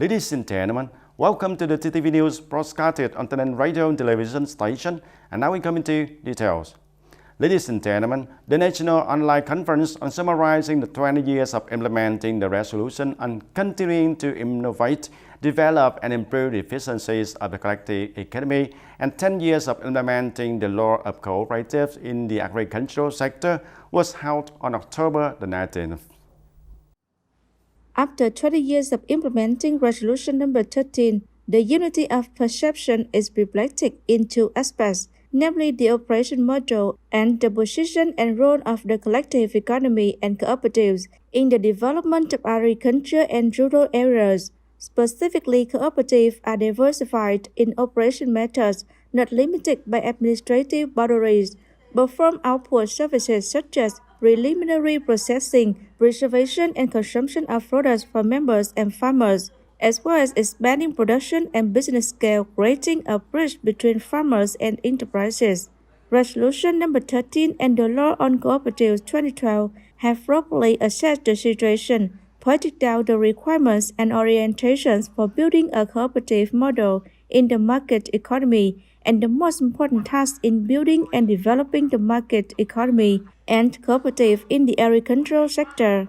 Ladies and gentlemen, welcome to the TTV News broadcasted on the radio and television station, and now we come into details. Ladies and gentlemen, the National Online Conference on summarizing the 20 years of implementing the resolution and continuing to innovate, develop and improve the efficiencies of the collective economy and 10 years of implementing the law of cooperatives in the agricultural sector was held on October the 19th. After 20 years of implementing Resolution number 13, the unity of perception is reflected in two aspects, namely the operation model and the position and role of the collective economy and cooperatives in the development of agriculture and rural areas. Specifically, cooperatives are diversified in operation methods, not limited by administrative boundaries, but perform output services such as preliminary processing, preservation and consumption of products for members and farmers, as well as expanding production and business scale, creating a bridge between farmers and enterprises. Resolution number 13 and the Law on Cooperatives 2012 have properly assessed the situation, pointed out the requirements and orientations for building a cooperative model in the market economy, and the most important task in building and developing the market economy and cooperative in the agricultural sector.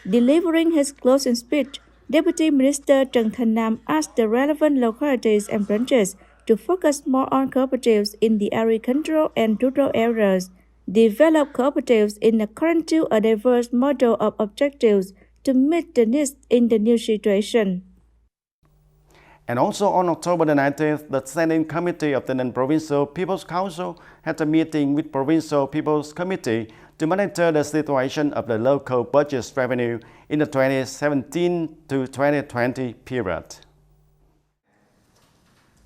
Delivering his closing speech, Deputy Minister Trần Thanh Nam asked the relevant localities and branches to focus more on cooperatives in the agricultural and rural areas, develop cooperatives in accordance to a diverse model of objectives to meet the needs in the new situation. And also on October the 19th, the Standing Committee of the Non-Provincial People's Council had a meeting with Provincial People's Committee to monitor the situation of the local budget revenue in the 2017 to 2020 period.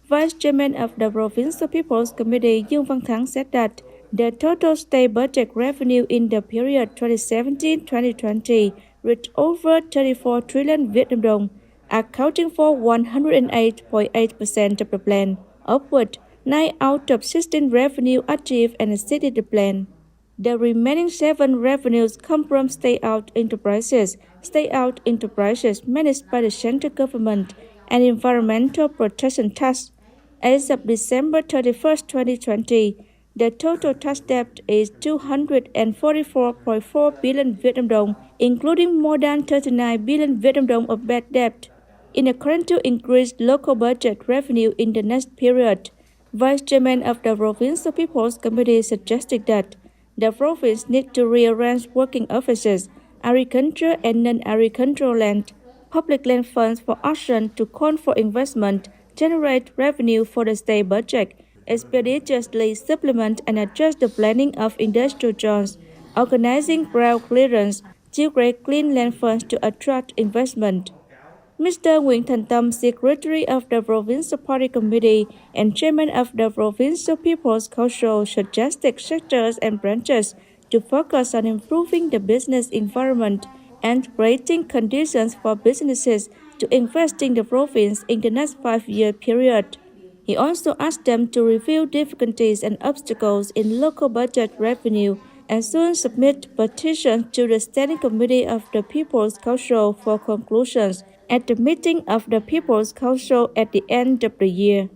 Vice Chairman of the Provincial People's Committee Dương Văn Thắng said that the total state budget revenue in the period 2017-2020 reached over 34 trillion Vietnam dong, accounting for 108.8% of the plan, of which 9 out of 16 revenue achieved and exceeded the plan. The remaining 7 revenues come from state-owned enterprises managed by the central government, and environmental protection tax. As of December 31, 2020, the total tax debt is 244.4 billion Vietnam dong, including more than 39 billion Vietnam dong of bad debt. In accordance to increased local budget revenue in the next period, Vice Chairman of the Provincial People's Committee suggested that the province needs to rearrange working offices, agriculture and non-agricultural land, public land funds for action to call for investment, generate revenue for the state budget, expeditiously supplement and adjust the planning of industrial zones, organizing ground clearance, generate clean land funds to attract investment. Mr. Nguyễn Thành Tâm, Secretary of the Provincial Party Committee and Chairman of the Provincial People's Council, suggested sectors and branches to focus on improving the business environment and creating conditions for businesses to invest in the province in the next 5-year period. He also asked them to review difficulties and obstacles in local budget revenue and soon submit petitions to the Standing Committee of the People's Council for conclusions at the meeting of the People's Council at the end of the year.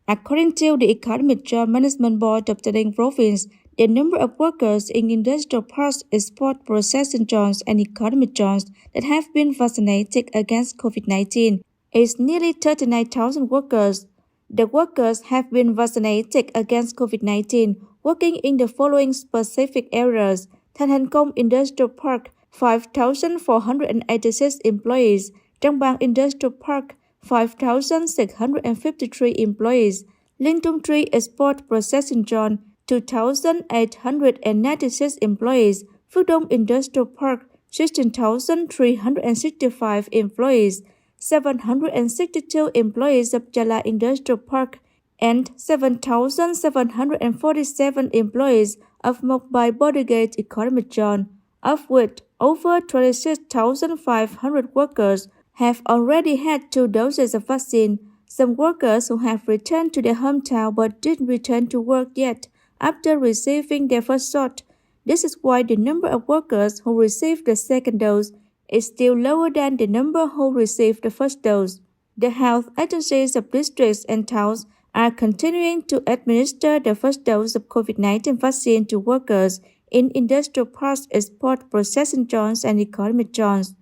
According to the Economic Job Management Board of Tay Ninh Province, the number of workers in industrial parks, export processing zones and economic zones that have been vaccinated against COVID-19 is nearly 39,000 workers. The workers have been vaccinated against COVID-19 working in the following specific areas: Thanh Hành Công Industrial Park, 5,486 employees; Trang Bang Industrial Park, 5,653 employees; Linh Tung Tree Export Processing Zone, 2,896 employees; Phước Đông Industrial Park, 16,365 employees; 762 employees of Chala Industrial Park, and 7,747 employees of Mobile Bodyguard Economic Zone, of which over 26,500 workers have already had 2 doses of vaccine. Some workers who have returned to their hometown but didn't return to work yet after receiving their first shot This is why the number of workers who received the second dose is still lower than the number who received the first dose. The health agencies of districts and towns are continuing to administer the first dose of COVID-19 vaccine to workers in industrial parks, export processing zones, and economic zones.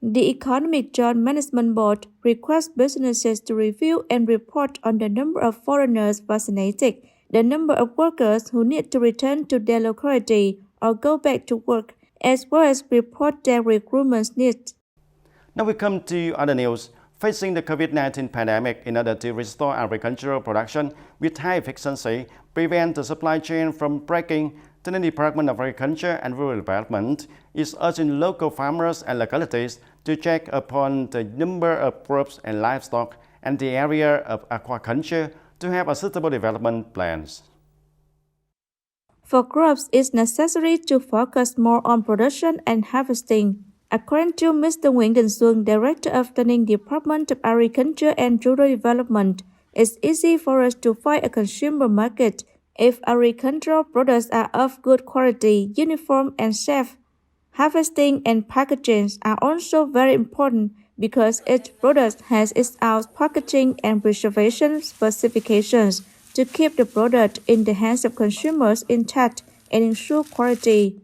The Economic Zone Management Board requests businesses to review and report on the number of foreigners vaccinated, the number of workers who need to return to their locality or go back to work, as well as report their recruitment needs. Now we come to other news. Facing the COVID-19 pandemic, in order to restore agricultural production with high efficiency, prevent the supply chain from breaking, the Department of Agriculture and Rural Development is urging local farmers and localities to check upon the number of crops and livestock and the area of aquaculture to have a suitable development plans. For crops, it's necessary to focus more on production and harvesting. According to Mr. Nguyễn Đình Xuân, Director of the Ninh Department of Agriculture and Rural Development, it's easy for us to find a consumer market if agricultural products are of good quality, uniform, and safe. Harvesting and packaging are also very important because each product has its own packaging and preservation specifications to keep the product in the hands of consumers intact and ensure quality.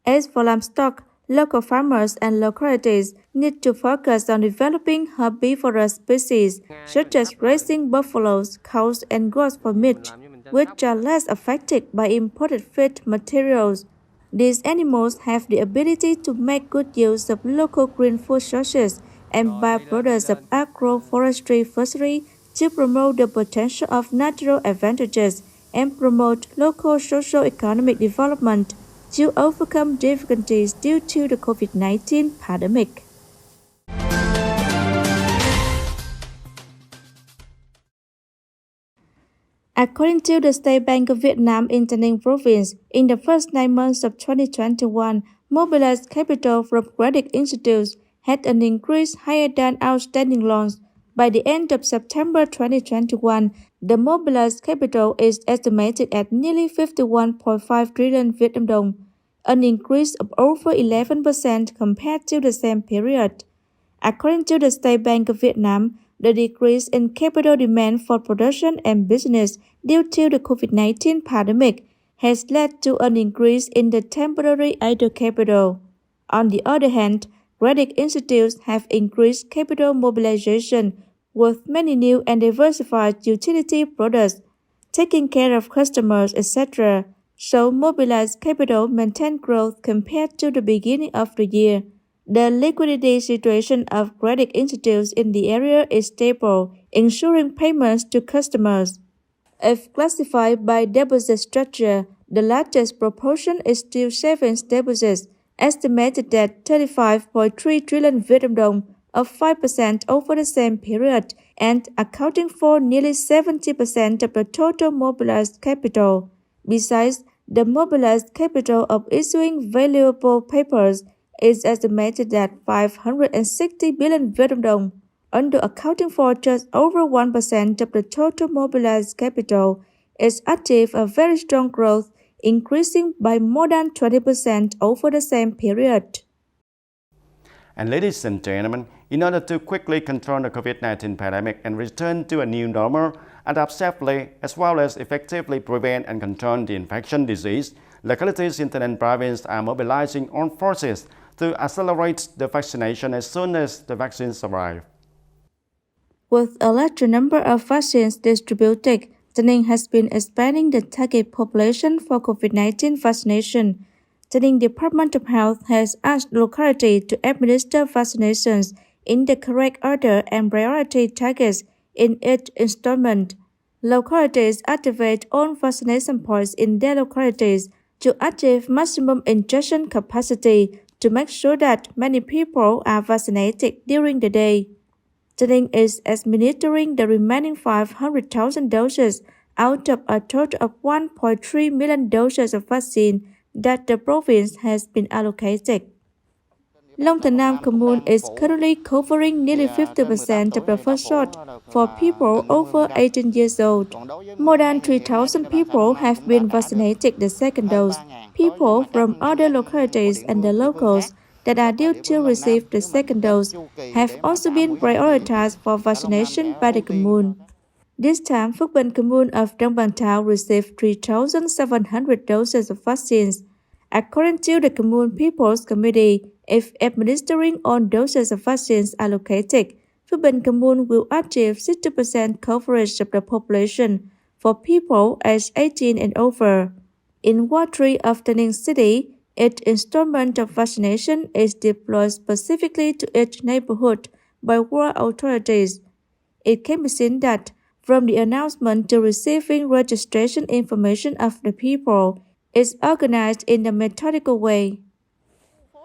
As for livestock, local farmers and localities need to focus on developing herbivorous species such as raising buffaloes, cows, and goats for meat, which are less affected by imported feed materials. These animals have the ability to make good use of local green food sources and byproducts of agroforestry fishery to promote the potential of natural advantages and promote local socio-economic development to overcome difficulties due to the COVID-19 pandemic. According to the State Bank of Vietnam in Tay Ninh province, in the first 9 months of 2021, mobilized capital from credit institutes had an increase higher than outstanding loans. By the end of September 2021, the mobilized capital is estimated at nearly 51.5 trillion Vietnam dong, an increase of over 11% compared to the same period. According to the State Bank of Vietnam, the decrease in capital demand for production and business due to the COVID-19 pandemic has led to an increase in the temporary idle capital. On the other hand, credit institutes have increased capital mobilization with many new and diversified utility products, taking care of customers, etc. So mobilized capital maintained growth compared to the beginning of the year. The liquidity situation of credit institutes in the area is stable, ensuring payments to customers. If classified by deposit structure, the largest proportion is still savings deposits, estimated at 35.3 trillion Vietnam dong, up 5% over the same period, and accounting for nearly 70% of the total mobilized capital. Besides, the mobilized capital of issuing valuable papers is estimated at 560 billion Vietnam dong, under accounting for just over 1% of the total mobilized capital. It's achieved a very strong growth, increasing by more than 20% over the same period. And ladies and gentlemen, in order to quickly control the COVID-19 pandemic and return to a new normal, adapt safely, as well as effectively prevent and control the infection disease, localities in Tay Ninh province are mobilizing armed forces to accelerate the vaccination as soon as the vaccines arrive. With a larger number of vaccines distributed, Tay Ninh has been expanding the target population for COVID-19 vaccination. Tay Ninh Department of Health has asked locality to administer vaccinations in the correct order and priority targets in each installment. Localities activate all vaccination points in their localities to achieve maximum injection capacity to make sure that many people are vaccinated during the day. Tay Ninh is administering the remaining 500,000 doses out of a total of 1.3 million doses of vaccine that the province has been allocated. Long Thanh Nam Commune is currently covering nearly 50% of the first shot for people over 18 years old. More than 3,000 people have been vaccinated the second dose. People from other localities and the locals that are due to receive the second dose have also been prioritized for vaccination by the commune. This time, Phước Bình Commune of Đông Bằng Thao received 3,700 doses of vaccines. According to the Commune People's Committee, if administering all doses of vaccines allocated, Phước Bình Commune will achieve 60% coverage of the population for people aged 18 and over. In Ward 3 of Tay Ninh City, each installment of vaccination is deployed specifically to each neighborhood by ward authorities. It can be seen that from the announcement to receiving registration information of the people is organized in a methodical way.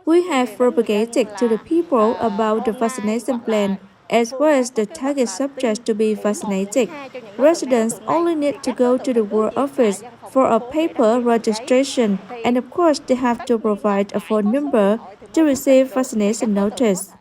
We have propagated to the people about the vaccination plan as well as the target subjects to be vaccinated. Residents only need to go to the ward office for a paper registration, and of course they have to provide a phone number to receive vaccination notice.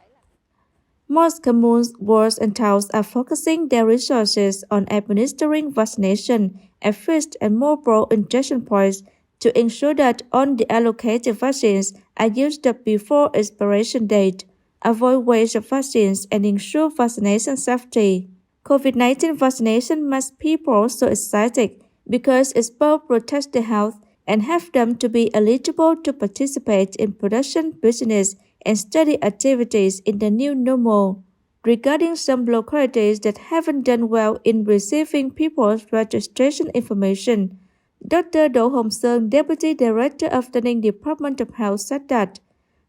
Most communes, wards, and towns are focusing their resources on administering vaccination at fixed and mobile injection points to ensure that all the allocated vaccines are used up before expiration date, avoid waste of vaccines, and ensure vaccination safety. COVID-19 vaccination makes people so excited because it both protects their health and helps them to be eligible to participate in production, business, and study activities in the new normal. Regarding some localities that haven't done well in receiving people's registration information, Dr. Đỗ Hồng Sơn, Deputy Director of the Ninh Department of Health, said that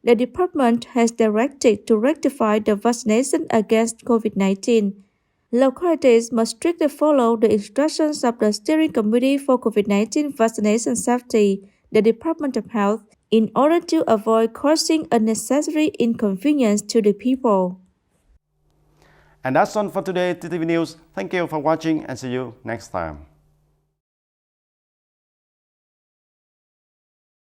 the department has directed to rectify the vaccination against COVID-19. Localities must strictly follow the instructions of the Steering Committee for COVID-19 Vaccination Safety, the Department of Health, in order to avoid causing unnecessary inconvenience to the people. And that's all for today, TTV News. Thank you for watching and see you next time.